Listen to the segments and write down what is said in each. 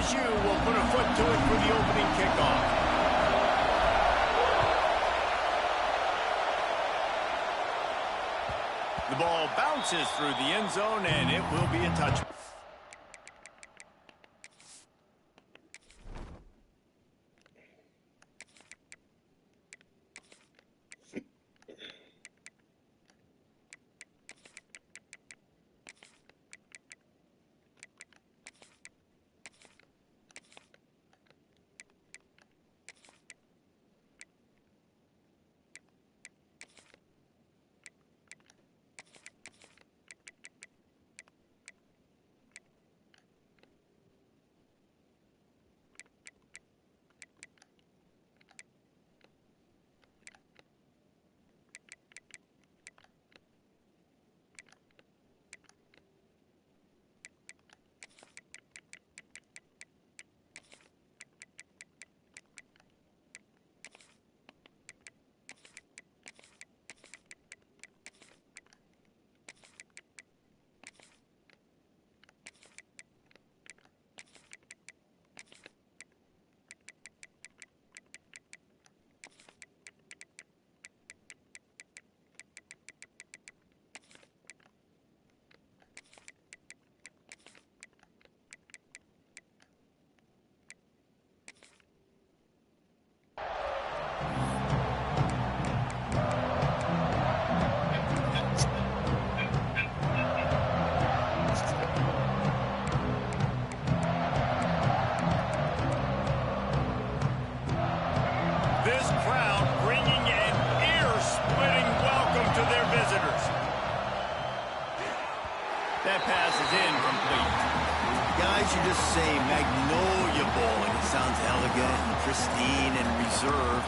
LSU will put a foot to it for the opening kickoff. The ball bounces through the end zone, and it will be a touchback. That pass is incomplete. Guys, you just say Magnolia Bowling. It sounds elegant and pristine and reserved.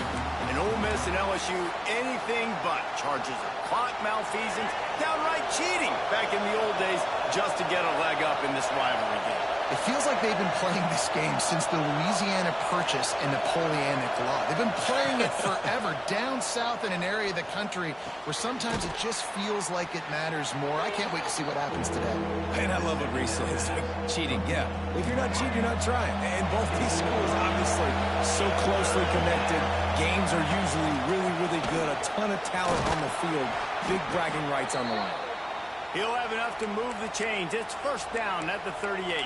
And Ole Miss and LSU, anything but. Charges of clock malfeasance, downright cheating back in the old days just to get a leg up in this rivalry game. It feels like they've been playing this game since the Louisiana Purchase and Napoleonic Law. They've been playing it forever down south in an area of the country where sometimes it just feels like it matters more. I can't wait to see what happens today. And I love what Reese says. Cheating, yeah. If you're not cheating, you're not trying. And both these schools, obviously, so closely connected. Games are usually really, really good. A ton of talent on the field. Big bragging rights on the line. He'll have enough to move the chains. It's first down at the 38.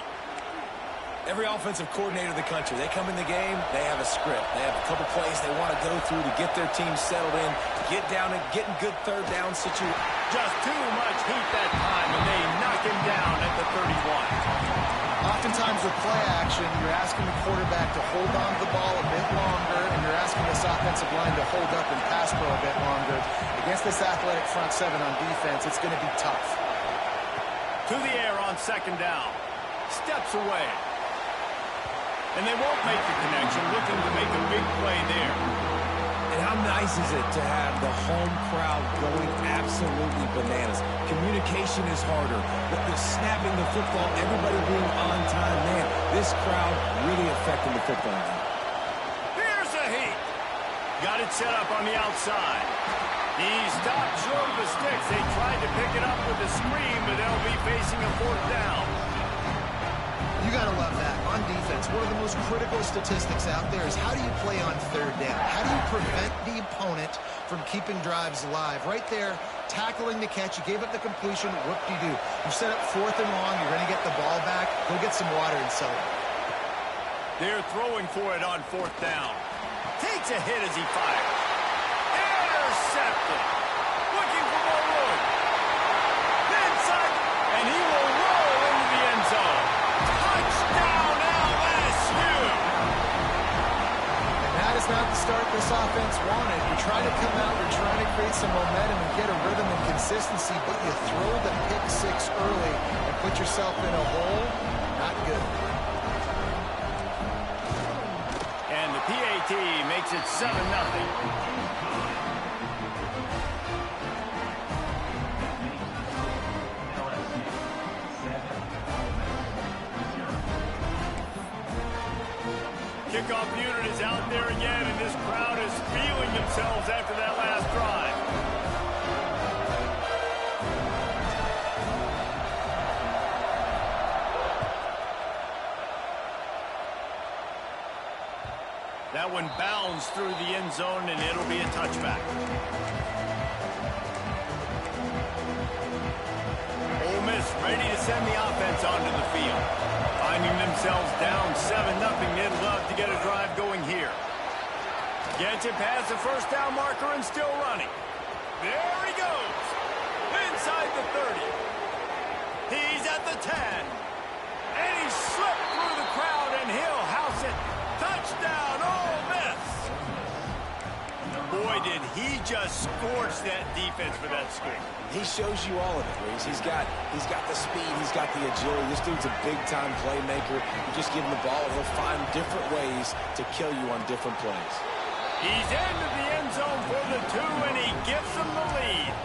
Every offensive coordinator in the country, they come in the game, they have a script. They have a couple plays they want to go through to get their team settled in, get down and get in good third down situations. Just too much heat that time, and they knock him down at the 31. Oftentimes with play action, you're asking the quarterback to hold on to the ball a bit longer, and you're asking this offensive line to hold up and pass pro a bit longer. Against this athletic front seven on defense, it's going to be tough. To the air on second down. Steps away. And they won't make the connection, looking to make a big play there. And how nice is it to have the home crowd going absolutely bananas? Communication is harder. The snapping the football, everybody being on time. Man, this crowd really affecting the football game. Here's a heat. Got it set up on the outside. He stopped short of the sticks. They tried to pick it up with a screen, but they'll be facing a fourth down. You got to love that. On defense, one of the most critical statistics out there is how do you play on third down? How do you prevent the opponent from keeping drives alive? Right there, tackling the catch. You gave up the completion. What do? You set up fourth and long. You're going to get the ball back. Go get some water and celebrate. They're throwing for it on fourth down. Takes a hit as he fires. Intercepted. Looking for more room. Inside, and he will roll into the end zone. Touchdown, LSU! And that is not the start this offense wanted. You're trying to come out, you're trying to create some momentum and get a rhythm and consistency, but you throw the pick six early and put yourself in a hole. Not good. And the PAT makes it 7-0. Kickoff unit is out there again, and this crowd is feeling themselves after that last drive. That one bounds through the end zone, and it'll be a touchback. Ole Miss ready to send the offense onto the field. Finding themselves down 7-0, they'd love to get a drive going here. Gets it past the first down marker and still running. There he goes. Inside the 30. He's at the 10. And he slipped through the crowd, and he'll house it. Touchdown, Ole Miss. Boy, did he just scorch that defense for that score. He shows you all of it, Reese. He's got the speed, he's got the agility. This dude's a big-time playmaker. You just give him the ball, he'll find different ways to kill you on different plays. He's into the end zone for the 2, and he gives them the lead.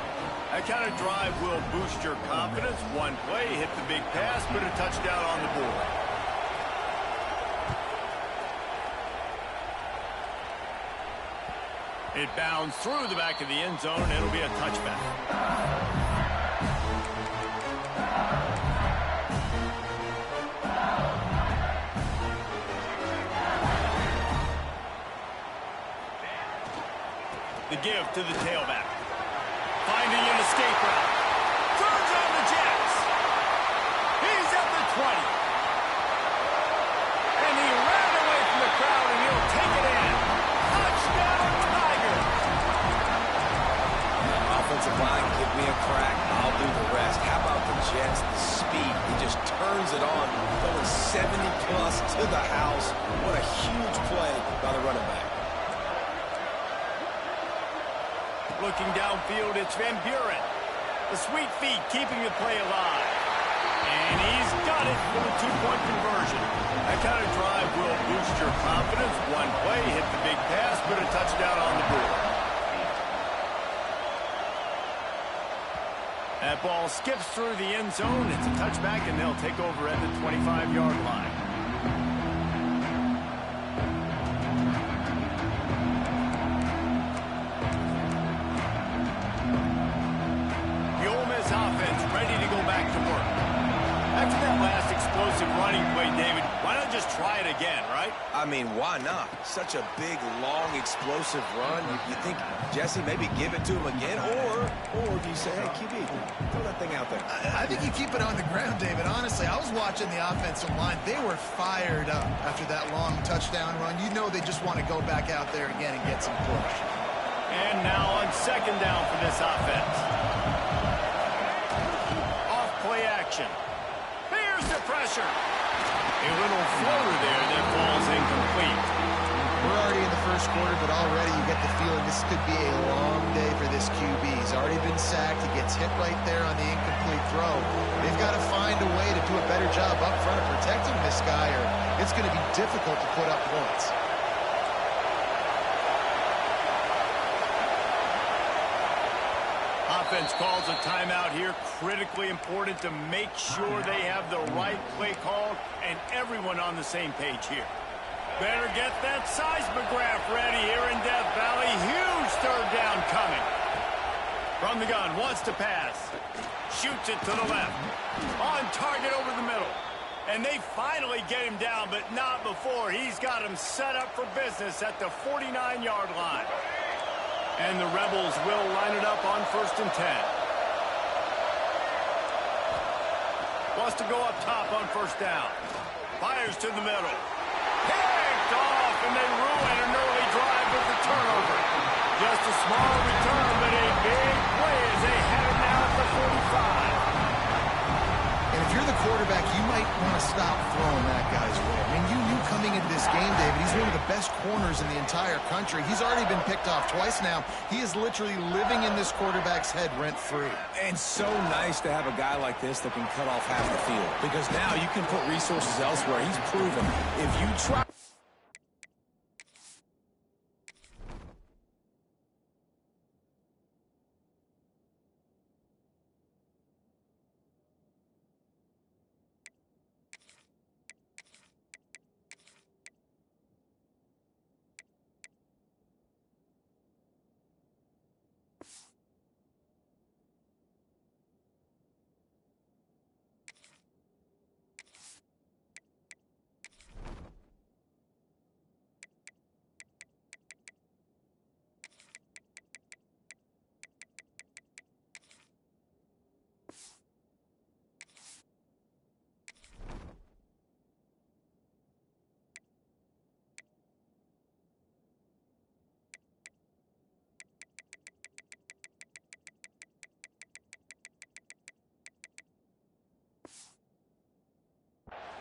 That kind of drive will boost your confidence. One play, hit the big pass, put a touchdown on the board. It bounds through the back of the end zone, and it'll be a touchback. The give to the tailback. Finding an escape route. Turns on the Jets. He's at the 20. And he ran away from the crowd, and he'll take it in. Touchdown, Tigers. Offensive line, give me a crack, I'll do the rest. How about the Jets, the speed? He just turns it on, going 70-plus to the house. What a huge play by the running back. Looking downfield, it's Van Buren. The sweet feet keeping the play alive. And he's got it for the 2-point conversion. That kind of drive will boost your confidence. One play, hit the big pass, put a touchdown on the board. That ball skips through the end zone. It's a touchback, and they'll take over at the 25-yard line. Offense ready to go back to work. After that last explosive running play, David, why not just try it again, right? I mean, why not? Such a big, long, explosive run. You think, Jesse, maybe give it to him again? Or do you say, hey, QB, throw that thing out there? I think you keep it on the ground, David. Honestly, I was watching the offensive line. They were fired up after that long touchdown run. You know they just want to go back out there again and get some push. And now on second down for this offense. Play action. Here's the pressure. A little floater there that falls incomplete. We're already in the first quarter, but already you get the feeling this could be a long day for this QB. He's already been sacked. He gets hit right there on the incomplete throw. They've got to find a way to do a better job up front of protecting this guy, or it's going to be difficult to put up points. Offense calls a timeout here. Critically important to make sure they have the right play call and everyone on the same page here. Better get that seismograph ready here in Death Valley. Huge third down coming. From the gun, wants to pass. Shoots it to the left. On target over the middle. And they finally get him down, but not before. He's got him set up for business at the 49-yard line. And the Rebels will line it up on 1st and 10. Wants to go up top on 1st down. Fires to the middle. Picked off, and they ruin an early drive with the turnover. Just a small return, but a big play as they have it now at the 45. And if you're the quarterback, you might want to stop throwing that guy's way. I mean, you knew coming into this game, David, he's one of the best corners in the entire country. He's already been picked off twice now. He is literally living in this quarterback's head rent-free. And so nice to have a guy like this that can cut off half the field. Because now you can put resources elsewhere. He's proven if you try...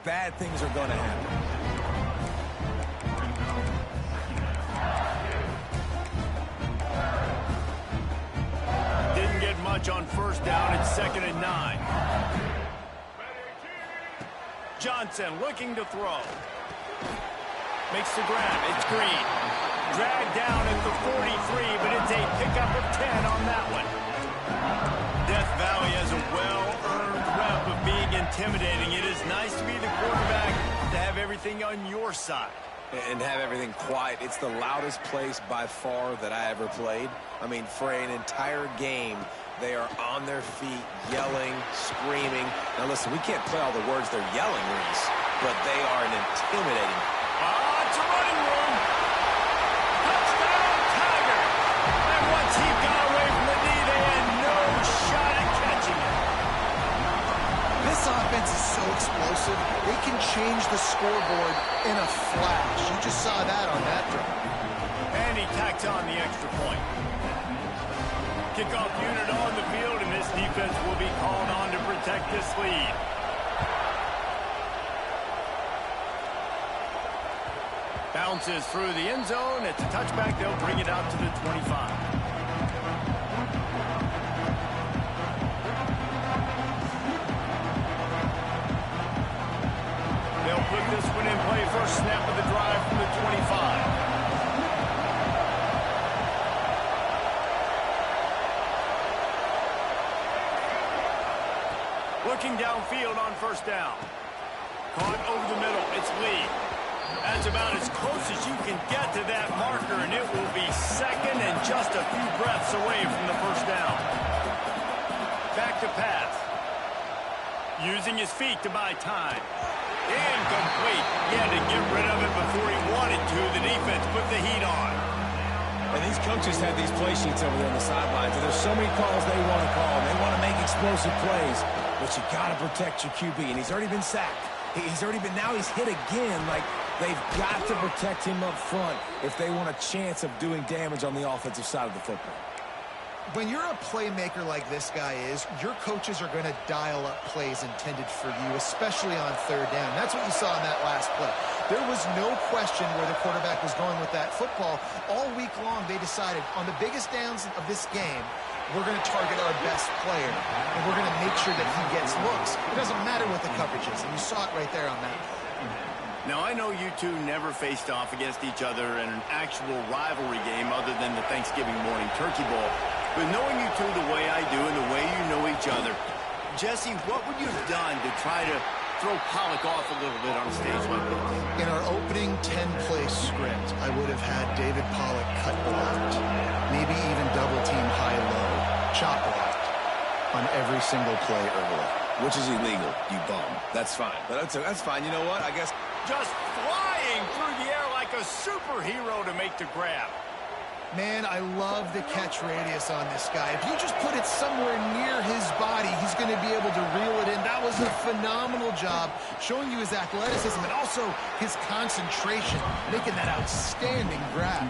bad things are going to happen. Didn't get much on first down. It's 2nd and 9. Johnson looking to throw. Makes the grab. It's Green. Dragged down at the 43, but it's a pickup of 10 on that one. Death Valley has a well-earned rep of being intimidating. It is nice to be the quarterback, to have everything on your side. And have everything quiet. It's the loudest place by far that I ever played. I mean, for an entire game, they are on their feet, yelling, screaming. Now, listen, we can't play all the words they're yelling, Reese, but they are an intimidating. It's a running room. Touchdown, Tiger. And once he got away from the knee, they had no shot at catching it. This offense is so explosive, they can change the scoreboard in a flash. You just saw that on that drive. And he tacks on the extra point. Kickoff unit on the field, and this defense will be called on to protect this lead. Bounces through the end zone. It's a touchback. They'll bring it out to the 25. They'll put this one in play. First snap of the drive from the 25. Looking downfield on first down. Caught over the middle. It's Lee. That's about as close as you can get to that marker, and it will be 2nd and just a few breaths away from the first down. Back to pass. Using his feet to buy time. Incomplete. He had to get rid of it before he wanted to. The defense put the heat on. And these coaches have these play sheets over there on the sidelines, and there's so many calls they want to call. They want to make explosive plays, but you got to protect your QB, and he's already been sacked. Now he's hit again. Like, they've got to protect him up front if they want a chance of doing damage on the offensive side of the football. When you're a playmaker like this guy is, your coaches are going to dial up plays intended for you, especially on third down. That's what you saw in that last play. There was no question where the quarterback was going with that football. All week long, they decided on the biggest downs of this game, we're going to target our best player, and we're going to make sure that he gets looks. It doesn't matter what the coverage is, and you saw it right there on that play. Now, I know you two never faced off against each other in an actual rivalry game other than the Thanksgiving morning turkey bowl. But knowing you two the way I do and the way you know each other, Jesse, what would you have done to try to throw Pollock off a little bit on a stage like this? In our opening 10-play script, I would have had David Pollock cut blocked, maybe even double-team high-low, chop blocked on every single play early. Which is illegal, you bum. That's fine. But that's fine. You know what? I guess just flying through the air like a superhero to make the grab. Man, I love the catch radius on this guy. If you just put it somewhere near his body, he's going to be able to reel it in. That was a phenomenal job, showing you his athleticism and also his concentration, making that outstanding grab.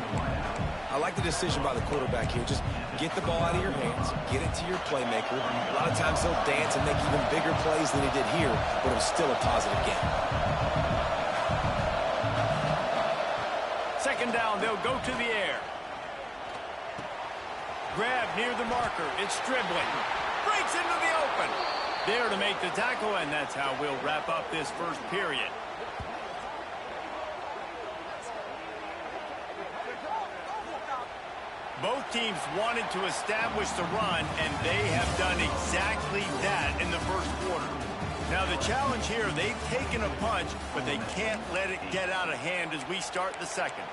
I like the decision by the quarterback here. Just get the ball out of your hands, get it to your playmaker. A lot of times he'll dance and make even bigger plays than he did here, but it was still a positive game. 2nd down, they'll go to the air. Grab near the marker. It's dribbling. Breaks into the open. There to make the tackle, and that's how we'll wrap up this first period. Both teams wanted to establish the run, and they have done exactly that in the first quarter. Now, the challenge here, they've taken a punch, but they can't let it get out of hand as we start the second.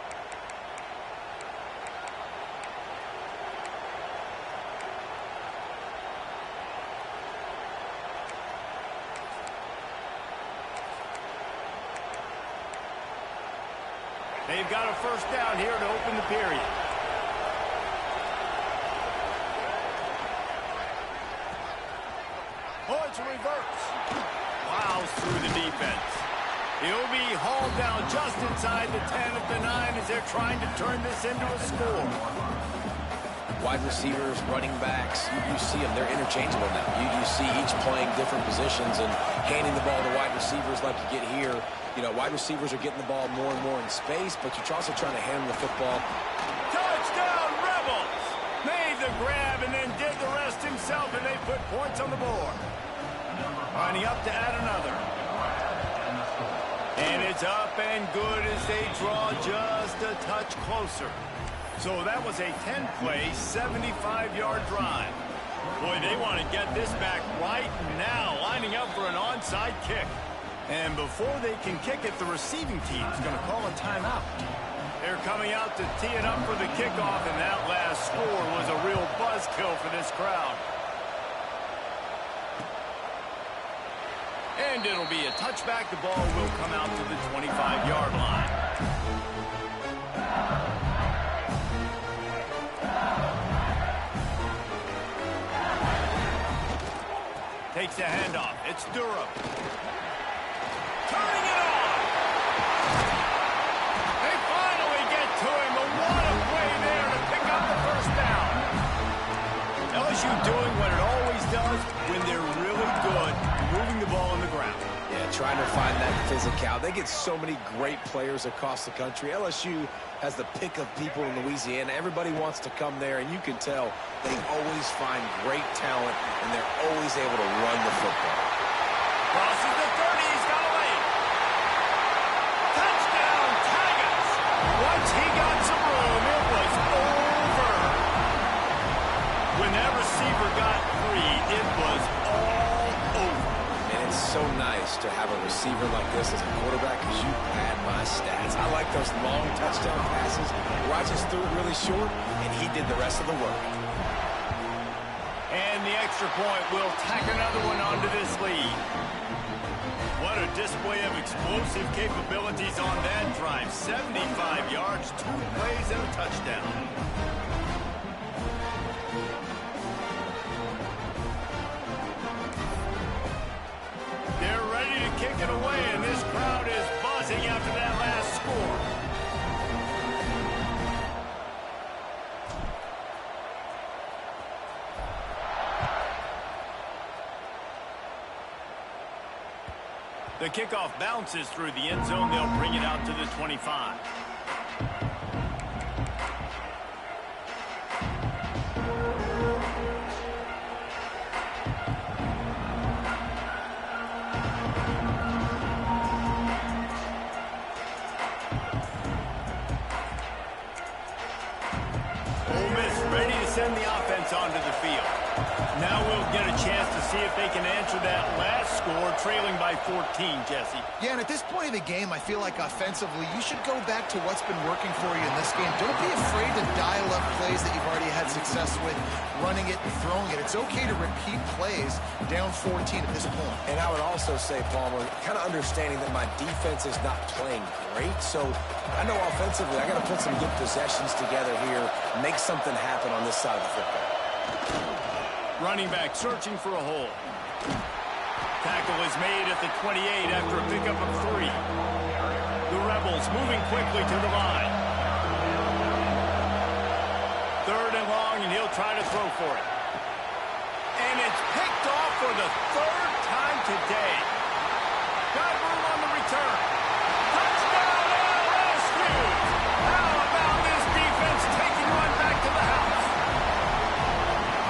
They've got a first down here to open the period. Oh, it's a reverse. Plows through the defense. He'll be hauled down just inside the 10 at the 9 as they're trying to turn this into a score. wide receivers, running backs, you see them. They're interchangeable now. You see each playing different positions and handing the ball to wide receivers like you get here. You know, wide receivers are getting the ball more and more in space, but you're also trying to hand the football. Touchdown, Rebels! Made the grab and then did the rest himself, and they put points on the board. Lining up to add another. And it's up and good as they draw just a touch closer. So that was a 10-play, 75-yard drive. Boy, they want to get this back right now, lining up for an onside kick. And before they can kick it, the receiving team is going to call a timeout. They're coming out to tee it up for the kickoff, and that last score was a real buzzkill for this crowd. And it'll be a touchback. The ball will come out to the 25-yard line. Takes the handoff. It's Durham. Turning it on. They finally get to him. But what a play there to pick up the first down. LSU doing what it always does when they're really good, moving the ball on the ground. Yeah, trying to find that physical. They get so many great players across the country. LSU has the pick of people in Louisiana. Everybody wants to come there, and you can tell they always find great talent, and they're always able to run the football. Crosses the 30. He's got a lane. Touchdown, Tigers. Once he got some room, it was over. When that receiver got free, it was all over. And it's so nice to have a receiver like this as a quarterback because you pad my stats. I like those long touchdown passes where I just threw it really short, and he did the rest of the work. And the extra point will tack another one onto this lead. What a display of explosive capabilities on that drive. 75 yards, 2 plays, and a touchdown. They're ready to kick it away, and this crowd is buzzing after that last score. The kickoff bounces through the end zone. They'll bring it out to the 25. Ole Miss ready to send the offense onto the field. Now we'll get a chance to see if they can answer that last score, trailing by 14, Jesse. Yeah, and at this point of the game, I feel like offensively, you should go back to what's been working for you in this game. Don't be afraid to dial up plays that you've already had success with, running it and throwing it. It's okay to repeat plays down 14 at this point. And I would also say, Palmer, kind of understanding that my defense is not playing great, so I know offensively I got to put some good possessions together here, make something happen on this side of the football. Running back searching for a hole. Tackle is made at the 28 after a pickup of 3. The Rebels moving quickly to the line. 3rd and long, and he'll try to throw for it. And it's picked off for the 3rd time today. Got room on the return. Touchdown, LSU! How about this defense taking one back to the house?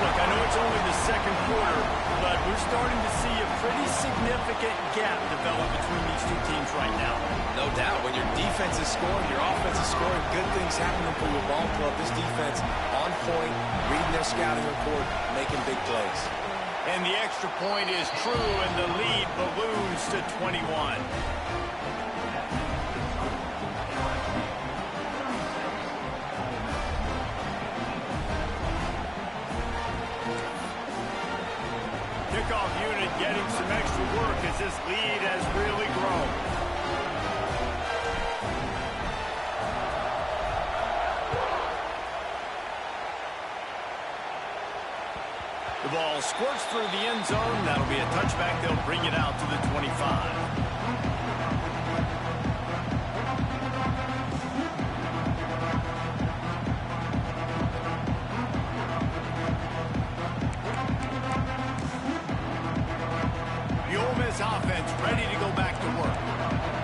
Look, I know it's only the 2nd quarter, but we're starting to see a pretty significant gap develop between these two teams right now. No doubt. When your defense is scoring, your offense is scoring, good things happening for your ball club. This defense on point, reading their scouting report, making big plays. And the extra point is true, and the lead balloons to 21. Kickoff unit getting some extra work as this lead has really grown. The ball squirts through the end zone. That'll be a touchback. They'll bring it out to the 25. this offense ready to go back to work.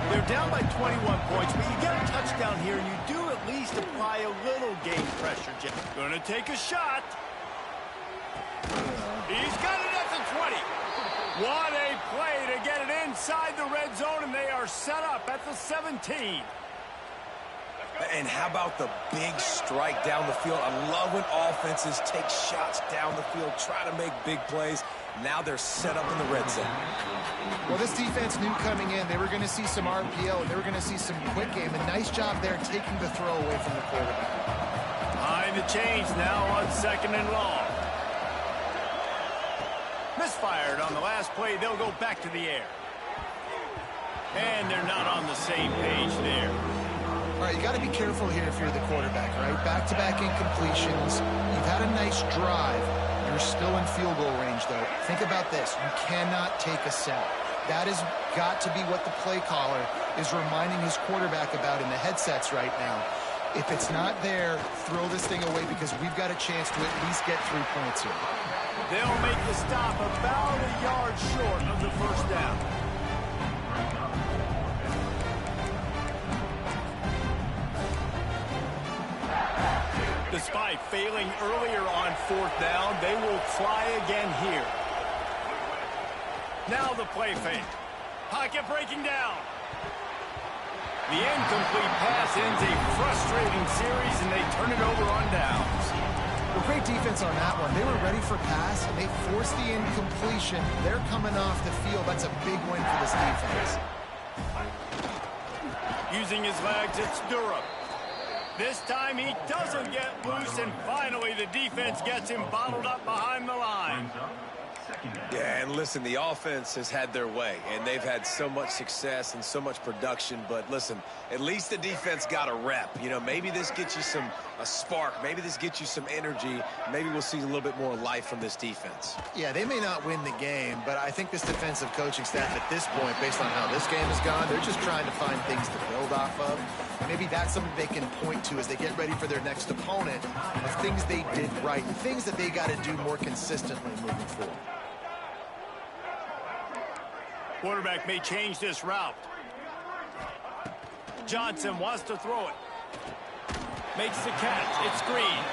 They're down by 21 points, but you get a touchdown here, and you do at least apply a little game pressure, Jeff. Gonna take a shot. He's got it at the 20. What a play to get it inside the red zone, and they are set up at the 17. And how about the big strike down the field? I love when offenses take shots down the field, try to make big plays. Now they're set up in the red zone. Well, this defense knew coming in they were going to see some RPO, and they were going to see some quick game. A nice job there taking the throw away from the quarterback. Behind the chains now on 2nd and long. Misfired on the last play. They'll go back to the air. And they're not on the same page there. All right, you got to be careful here if you're the quarterback, right? Back-to-back incompletions. You've had a nice drive. You're still in field goal range, though. Think about this. You cannot take a sack. That has got to be what the play caller is reminding his quarterback about in the headsets right now. If it's not there, throw this thing away because we've got a chance to at least get 3 points here. They'll make the stop about a yard short of the first down. Despite failing earlier on 4th down, they will try again here. Now the play fake. Pocket breaking down. The incomplete pass ends a frustrating series, and they turn it over on downs. Well, great defense on that one. They were ready for pass, and they forced the incompletion. They're coming off the field. That's a big win for this defense. Using his legs, it's Durham. This time he doesn't get loose, and finally the defense gets him bottled up behind the line. Yeah, and listen, the offense has had their way, and they've had so much success and so much production. But listen, at least the defense got a rep. You know, maybe this gets you a spark. Maybe this gets you some energy. Maybe we'll see a little bit more life from this defense. Yeah, they may not win the game, but I think this defensive coaching staff at this point, based on how this game has gone, they're just trying to find things to build off of. Maybe that's something they can point to as they get ready for their next opponent of things they did right, things that they got to do more consistently moving forward. Quarterback may change this route. Johnson wants to throw it. Makes the catch. It's Green.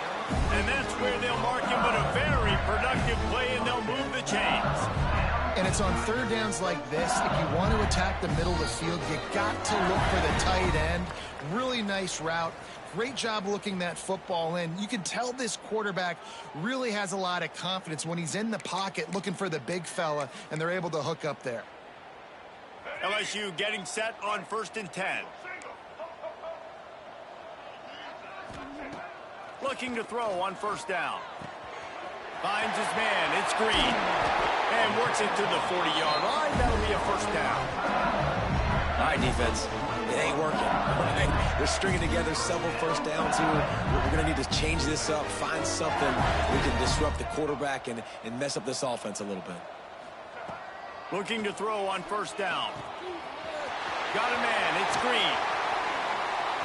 And that's where they'll mark him, but a very productive play, and they'll move the chains. And it's on 3rd downs like this. If you want to attack the middle of the field, you got to look for the tight end. Really nice route. Great job looking that football in. You can tell this quarterback really has a lot of confidence when he's in the pocket looking for the big fella, and they're able to hook up there. LSU getting set on 1st and 10. Looking to throw on 1st down. Finds his man. It's Green. And works it to the 40-yard line. That'll be a 1st down. All right, defense. It ain't working. Right? They're stringing together several 1st downs here. We're going to need to change this up, find something we can disrupt the quarterback and mess up this offense a little bit. Looking to throw on 1st down. Got a man. It's Green.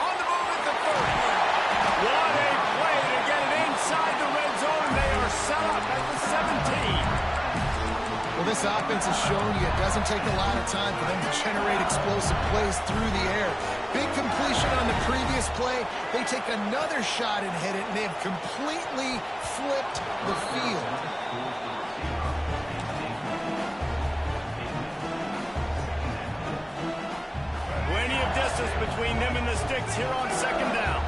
On the move at the 30. What a play to get it inside the red zone. They are set up at the 17. Well, this offense has shown you it doesn't take a lot of time for them to generate explosive plays through the air. Big completion on the previous play. They take another shot and hit it, and they have completely flipped the field. Plenty of distance between them and the sticks here on 2nd down.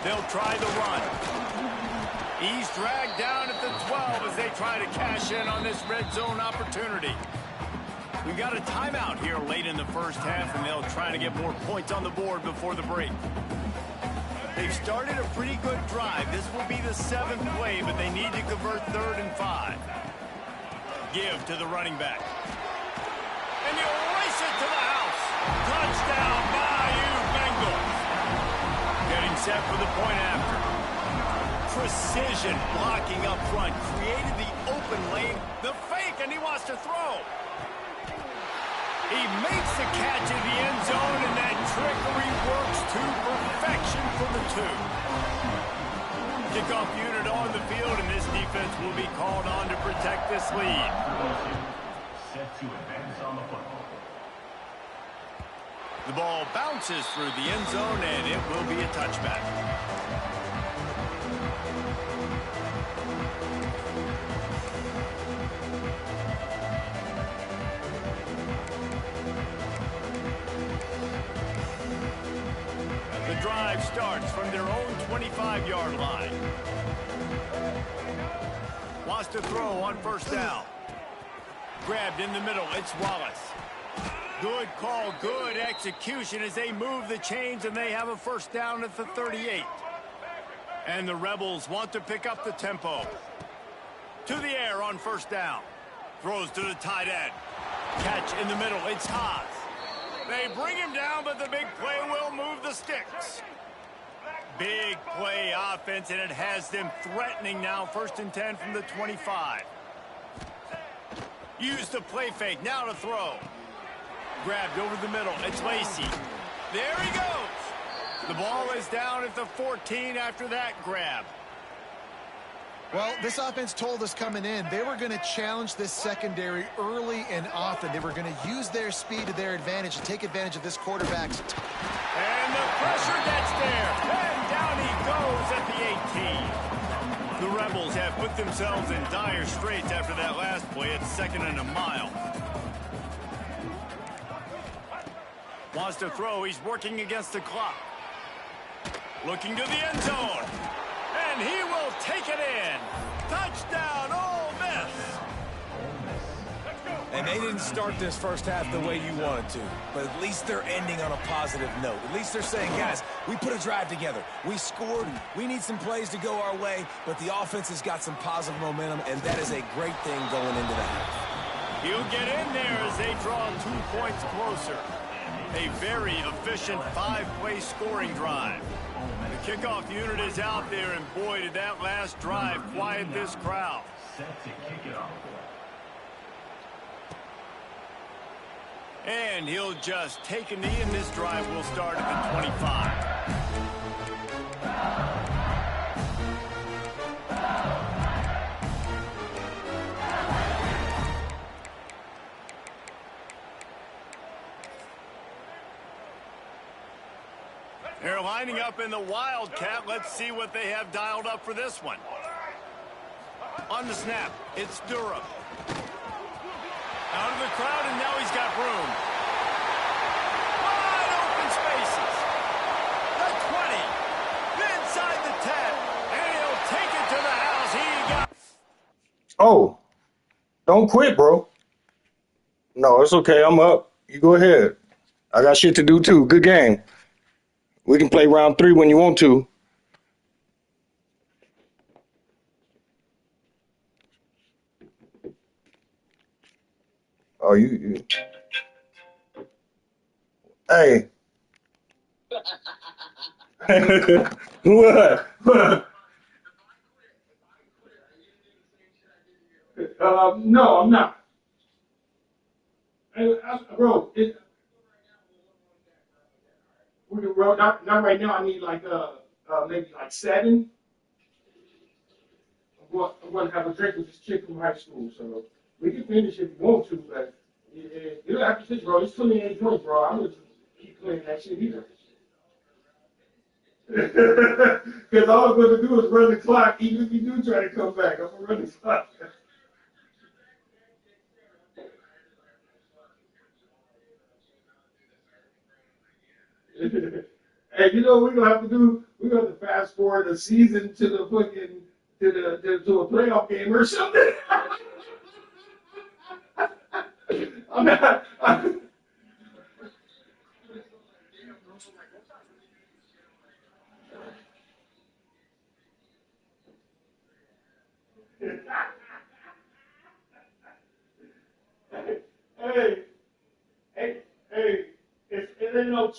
They'll try the run. He's dragged down at the 12 as they try to cash in on this red zone opportunity. We've got a timeout here late in the 1st half, and they'll try to get more points on the board before the break. They've started a pretty good drive. This will be the 7th play, but they need to convert 3rd and 5. Give to the running back. And you race it to the house. Touchdown, Bayou Bengals. Getting set for the point after. Precision blocking up front. Created the open lane. The fake, and he wants to throw. He makes the catch in the end zone, and that trickery works to perfection for the 2. Kickoff unit on the field, and this defense will be called on to protect this lead. Set to advance on the football. The ball bounces through the end zone, and it will be a touchback. The drive starts from their own 25-yard line. Wants to throw on first down. Grabbed in the middle. It's Wallace. Good call, good execution as they move the chains, and they have a first down at the 38. And the Rebels want to pick up the tempo. To the air on first down. Throws to the tight end. Catch in the middle. It's Haas. They bring him down, but the big play will move the sticks. Big play offense, and it has them threatening now. 1st and 10 from the 25. Use the play fake. Now to throw. Grabbed over the middle. It's Lacey. There he goes. The ball is down at the 14 after that grab. Well, this offense told us coming in they were going to challenge this secondary early and often. They were going to use their speed to their advantage and take advantage of this quarterback's. And the pressure gets there. And down he goes at the 18. The Rebels have put themselves in dire straits after that last play at 2nd and a mile. Wants to throw. He's working against the clock. Looking to the end zone. And he will take it in. Touchdown, Ole Miss. And they didn't start this first half the way you wanted to, but at least they're ending on a positive note. At least they're saying, guys, we put a drive together. We scored. We need some plays to go our way, but the offense has got some positive momentum, and that is a great thing going into the half. He'll get in there as they draw 2 points closer. A very efficient 5-play scoring drive. The kickoff unit is out there, and boy, did that last drive quiet this crowd. Set to kick it off. And he'll just take a knee, and this drive will start at the 25. They're lining up in the Wildcat. Let's see what they have dialed up for this one. On the snap, it's Durham. Out of the crowd, and now he's got room. Wide open spaces. The 20. Inside the 10. And he'll take it to the house. He got... Oh, don't quit, bro. No, it's okay. I'm up. You go ahead. I got shit to do, too. Good game. We can play round 3 when you want to. Oh, you. Hey. What? No, I'm not. Bro, bro, not right now. I need like maybe like 7. I'm going to have a drink with this chick from high school, so we can finish if you want to, but you don't have to sit, bro. It's 28 points, bro. I'm going to keep playing that shit either. Because all I'm going to do is run the clock, even if you do try to come back. I'm going to run the clock. Hey, you know what we're gonna have to do? We're gonna have to fast forward the season to the fucking to a playoff game or something. I'm not. Hey, it ain't no,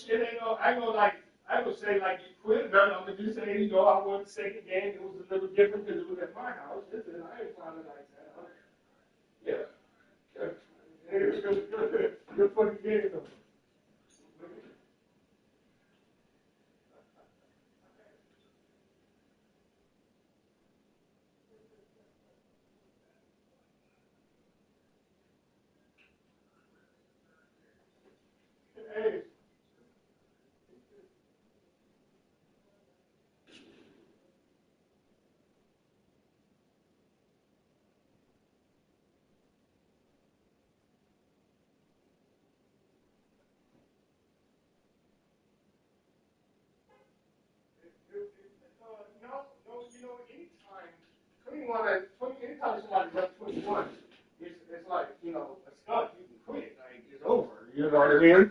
I ain't gonna like, I would say like you quit, but I'm gonna just say, I won the second game, it was a little different because it was at my house. Listen, I ain't finding like that. Yeah. It was good fucking game though. anytime somebody's up 21, it's like, you know, a skunk, you can quit. Like, it's over. You know what I mean?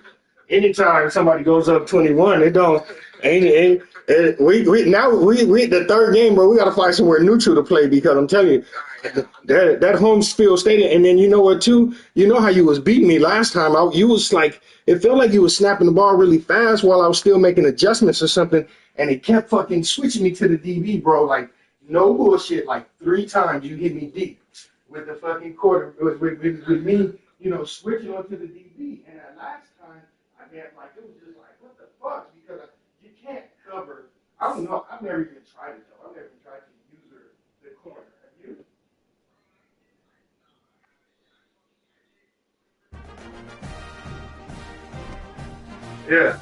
Anytime somebody goes up 21, it don't, we the third game, bro, we got to find somewhere neutral to play because I'm telling you, that home field stadium, and then you know what, too? You know how you was beating me last time. You was like, it felt like you was snapping the ball really fast while I was still making adjustments or something, and it kept fucking switching me to the DB, bro, like, no bullshit, like 3 times you hit me deep with the fucking quarter, with me, you know, switching onto the DB. And that last time, I mean, like, it was just like, what the fuck? Because you can't cover. I don't know. I've never even tried it, though. I've never even tried to use the corner. Have you? Yeah.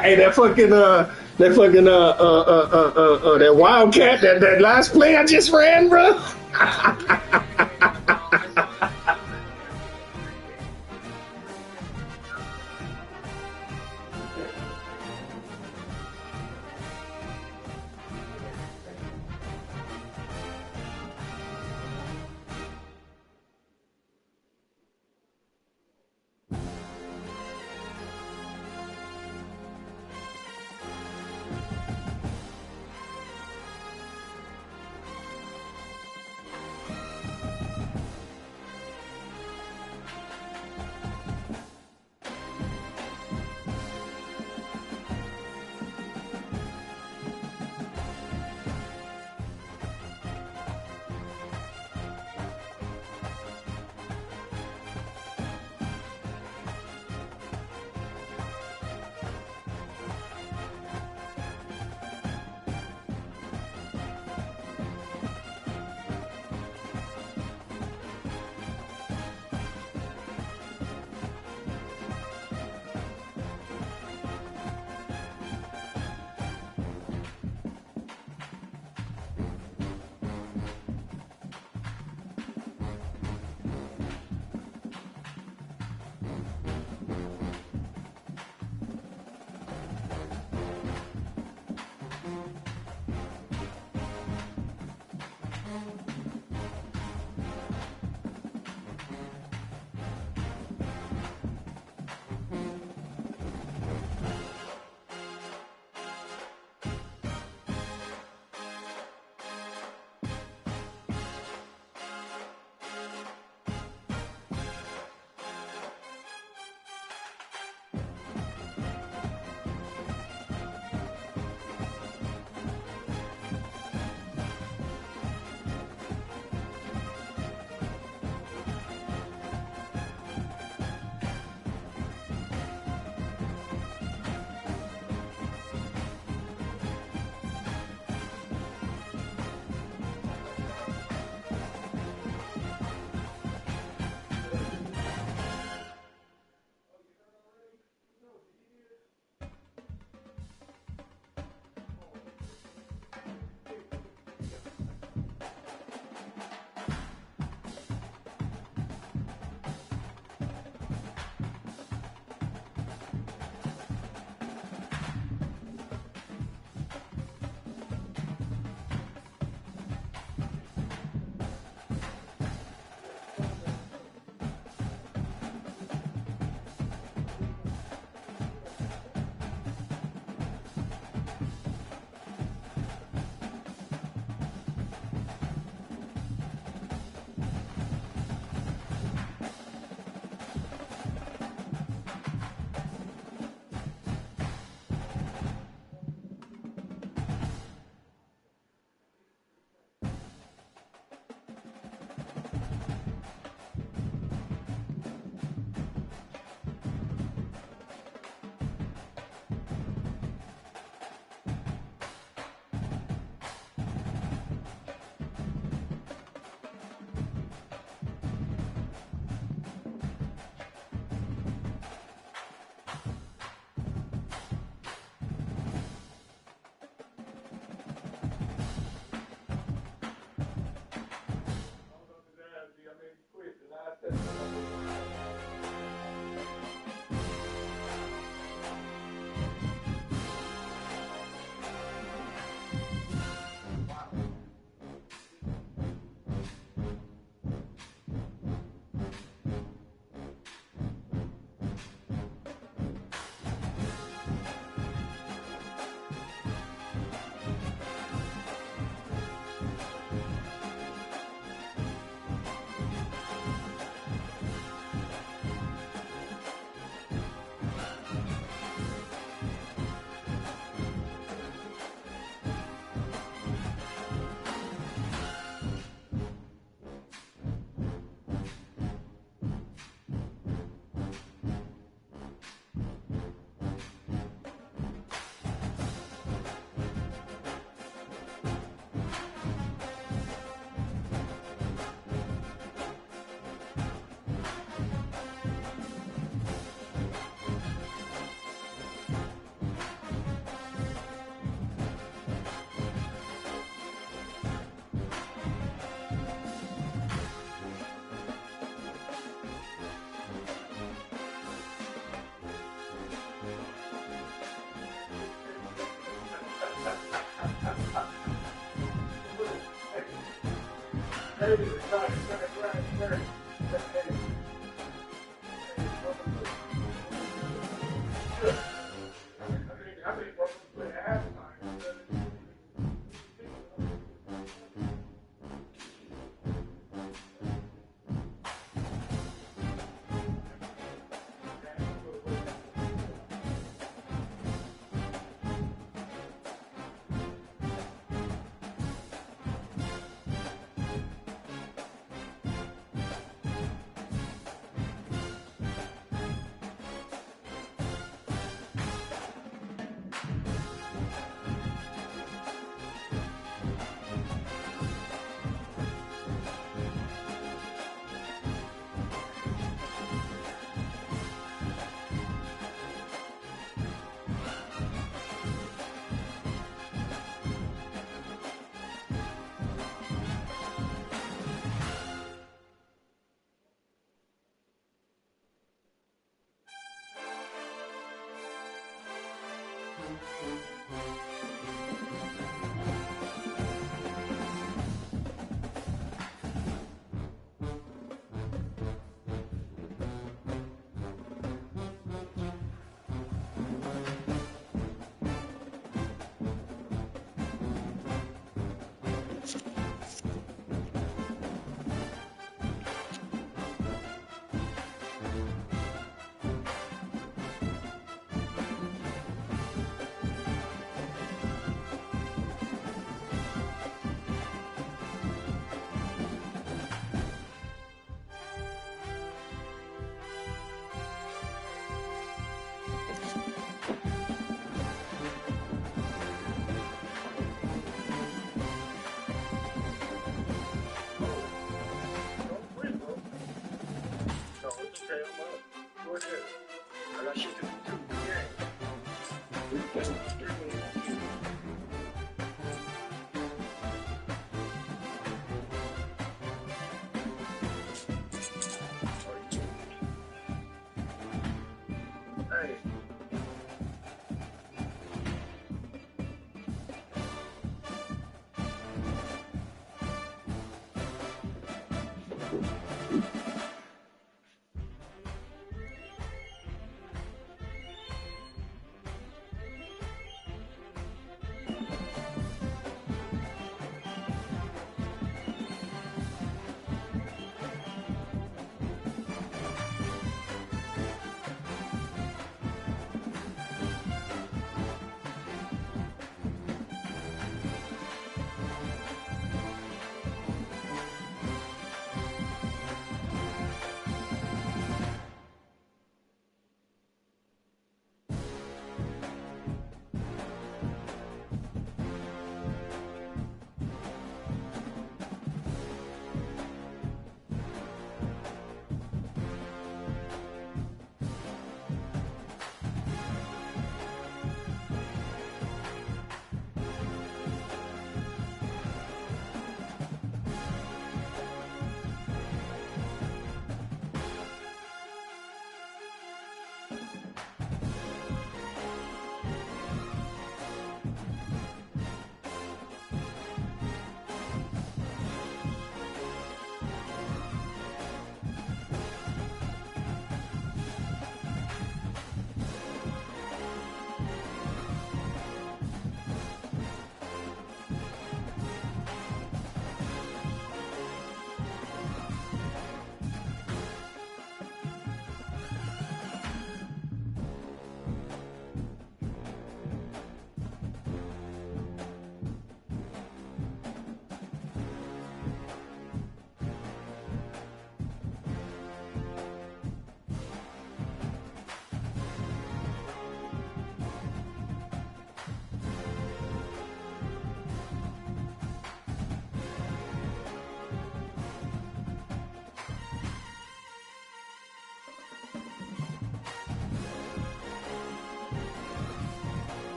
Hey, that wildcat, that last play I just ran, bro.